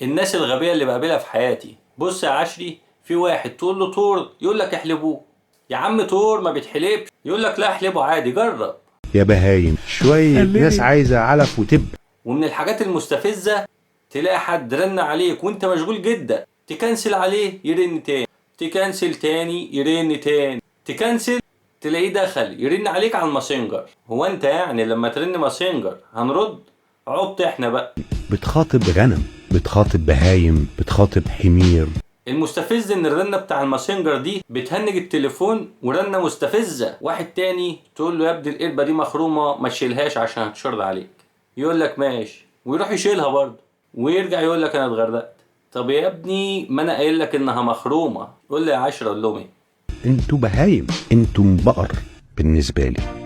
الناس الغبية اللي بقابلها في حياتي. بص يا عشري، في واحد تقول له طور يقول لك احلبوه. يا عم طور ما بيتحلبش، يقول لك لا احلبه عادي جرب. يا بهايم شوية ناس عايزة علف وتب. ومن الحاجات المستفزة تلاقي حد رن عليك وانت مشغول جدا، تكنسل عليه يرن تاني، تكنسل تاني يرن تاني، تكنسل تلاقيه دخل يرن عليك على الماسنجر. هو انت يعني لما ترن ماسنجر هنرد؟ عبط احنا بقى. بتخاطب غنم، بتخاطب بهايم، بتخاطب حمير. المستفز ان الرنة بتاع الماسنجر دي بتهنج التليفون، ورنة مستفزة. واحد تاني تقول له يا ابني القربة دي مخرومة ما تشيلهاش عشان هتشرد عليك، يقول لك ماشي ويروح يشيلها برضه، ويرجع يقول لك انا اتغرقت. طب يا ابني ما انا قايل لك انها مخرومة. قول لي يا عشرة اقول لهم ايه؟ انتوا بهايم، انتم بقر بالنسبة لي.